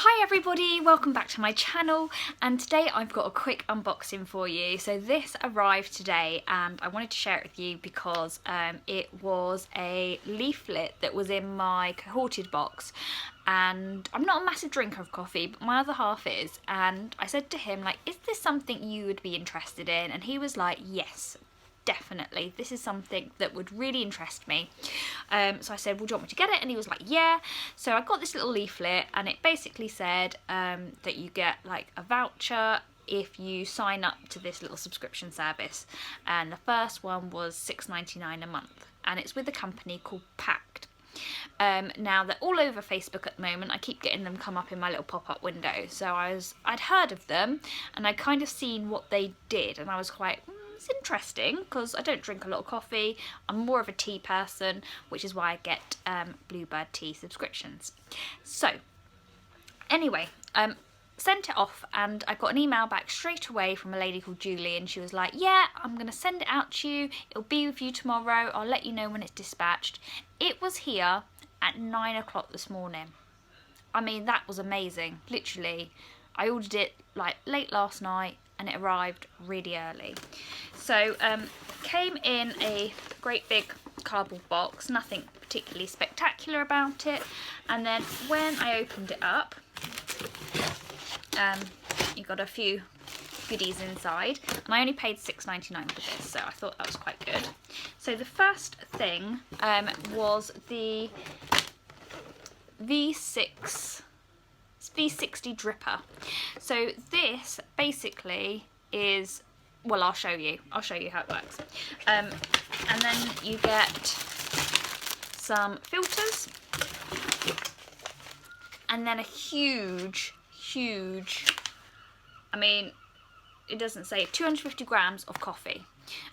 Hi everybody, welcome back to my channel, and today I've got a quick unboxing for you. So this arrived today and I wanted to share it with you because it was a leaflet that was in my cohorted box, and I'm not a massive drinker of coffee, but my other half is, and I said to him, like, is this something you would be interested in? And he was like, yes, definitely, this is something that would really interest me. So I said, well, do you want me to get it? And he was like, yeah. So I got this little leaflet, and it basically said that you get like a voucher if you sign up to this little subscription service, and the first one was $6.99 a month, and it's with a company called Pact. Now they're all over Facebook at the moment. I keep getting them come up in my little pop-up window. So I'd heard of them, and I'd kind of seen what they did, and I was quite, it's interesting because I don't drink a lot of coffee. I'm more of a tea person, which is why I get Bluebird tea subscriptions. So anyway, sent it off, and I got an email back straight away from a lady called Julie, and she was like, yeah, I'm going to send it out to you. It'll be with you tomorrow. I'll let you know when it's dispatched. It was here at 9 o'clock this morning. I mean, that was amazing. Literally, I ordered it like late last night and it arrived really early. So came in a great big cardboard box, nothing particularly spectacular about it. And then when I opened it up, you got a few goodies inside, and I only paid $6.99 for this, so I thought that was quite good. So the first thing was the V60 dripper. So this basically is, well, I'll show you how it works. And then you get some filters, and then a huge, I mean, it doesn't say, 250 grams of coffee,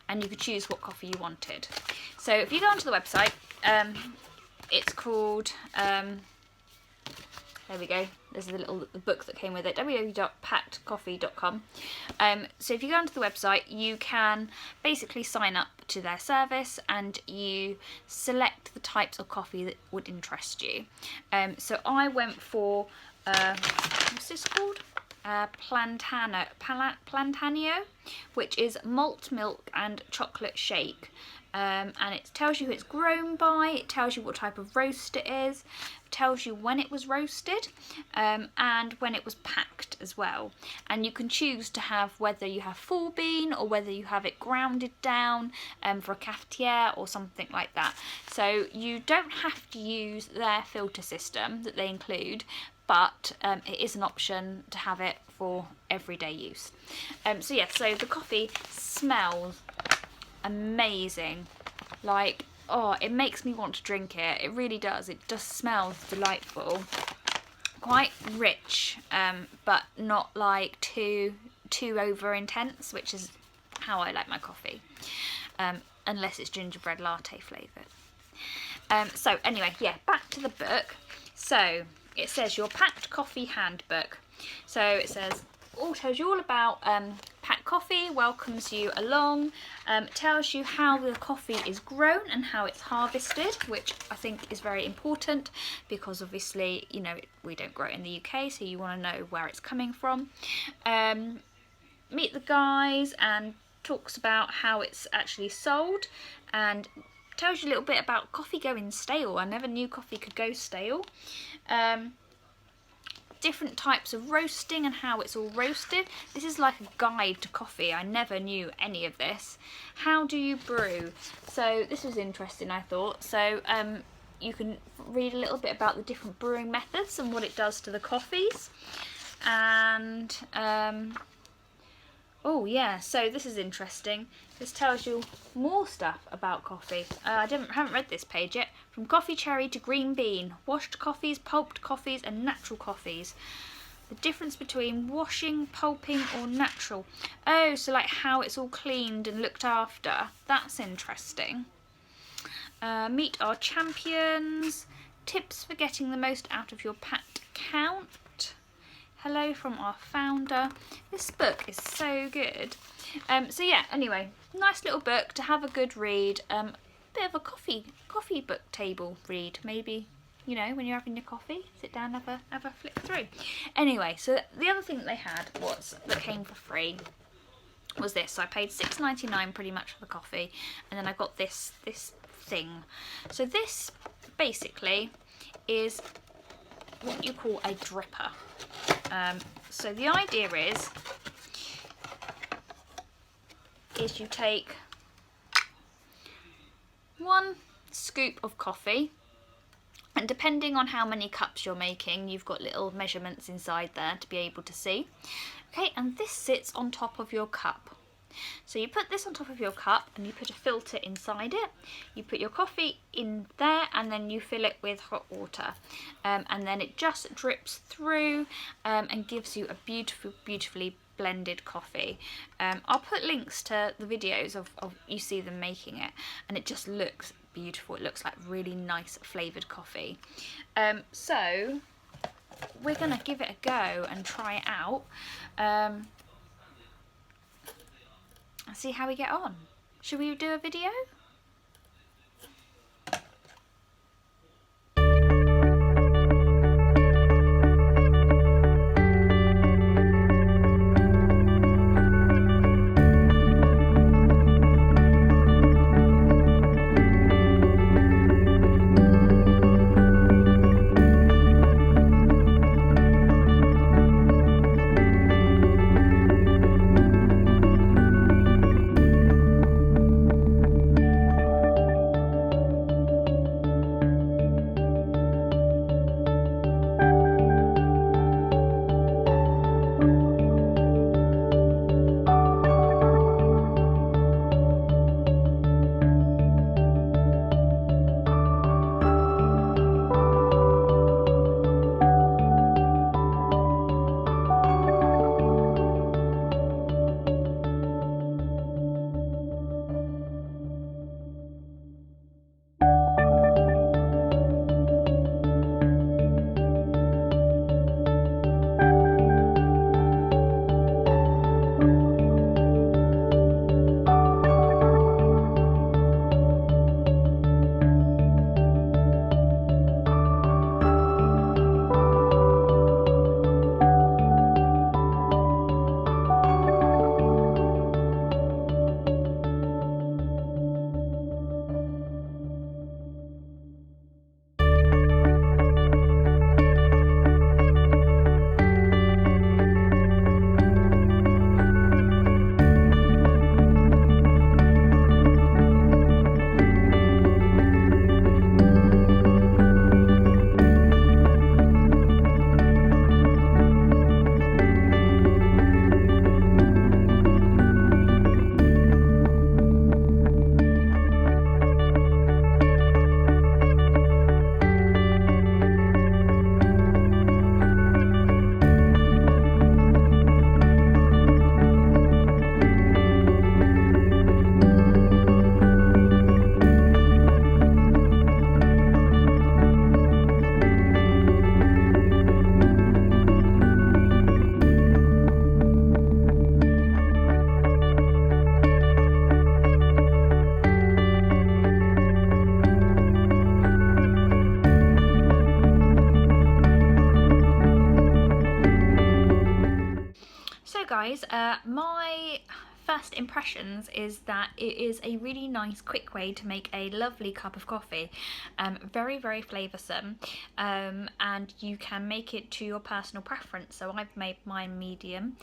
and you could choose what coffee you wanted. So if you go onto the website, it's called, there we go, there's the book that came with it, www.pactcoffee.com. So if you go onto the website, you can basically sign up to their service, and you select the types of coffee that would interest you. So I went for, what's this called? Plantanio, which is malt, milk and chocolate shake. And it tells you who it's grown by, it tells you what type of roast it is, it tells you when it was roasted, and when it was packed as well. And you can choose to have whether you have full bean or whether you have it grounded down for a cafetiere or something like that. So you don't have to use their filter system that they include, but it is an option to have it for everyday use. So yeah, so the coffee smells amazing. Like, oh, it makes me want to drink it. It really does. It just smells delightful. Quite rich, but not like too over intense, which is how I like my coffee. Unless it's gingerbread latte flavoured. So anyway, yeah, back to the book. So it says your Pact Coffee Handbook. So it says, tells you all about Pact Coffee, welcomes you along, tells you how the coffee is grown and how it's harvested, which I think is very important because obviously, you know, we don't grow it in the UK, so you want to know where it's coming from. Meet the guys, and talks about how it's actually sold, and tells you a little bit about coffee going stale. I never knew coffee could go stale. Different types of roasting and how it's all roasted. This is like a guide to coffee. I never knew any of this. How do you brew? So this was interesting, I thought. So you can read a little bit about the different brewing methods and what it does to the coffees. And oh yeah, so this is interesting. This tells you more stuff about coffee. I haven't read this page yet. From coffee cherry to green bean, washed coffees, pulped coffees and natural coffees. The difference between washing, pulping or natural. Oh, so like how it's all cleaned and looked after. That's interesting. Meet our champions. Tips for getting the most out of your Pact account. Hello from our founder. This book is so good. So yeah, anyway, nice little book to have a good read. Bit of a coffee book table read, maybe you know, when you're having your coffee, sit down, have a flick through. Anyway, so the other thing that they had that came for free was this. So I paid $6.99 pretty much for the coffee, and then I got this thing. So this basically is what you call a dripper. So the idea is you take 1 scoop of coffee, and depending on how many cups you're making, you've got little measurements inside there to be able to see. Okay, and this sits on top of your cup. So you put this on top of your cup and you put a filter inside it. You put your coffee in there and then you fill it with hot water. And then it just drips through and gives you a beautifully blended coffee. I'll put links to the videos of you see them making it, and it just looks beautiful. It looks like really nice flavoured coffee. So we're gonna give it a go and try it out. See how we get on. Should we do a video? Guys, my first impressions is that it is a really nice quick way to make a lovely cup of coffee. Very flavoursome, and you can make it to your personal preference. So I've made mine medium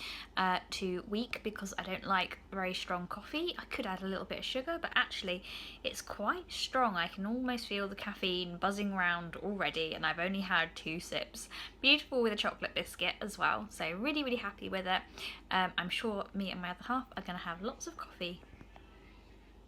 to weak because I don't like very strong coffee. I could add a little bit of sugar, but actually it's quite strong. I can almost feel the caffeine buzzing around already, and I've only had 2 sips. Beautiful with a chocolate biscuit as well, so really happy with it. I'm sure me and my other half are going to have lots of coffee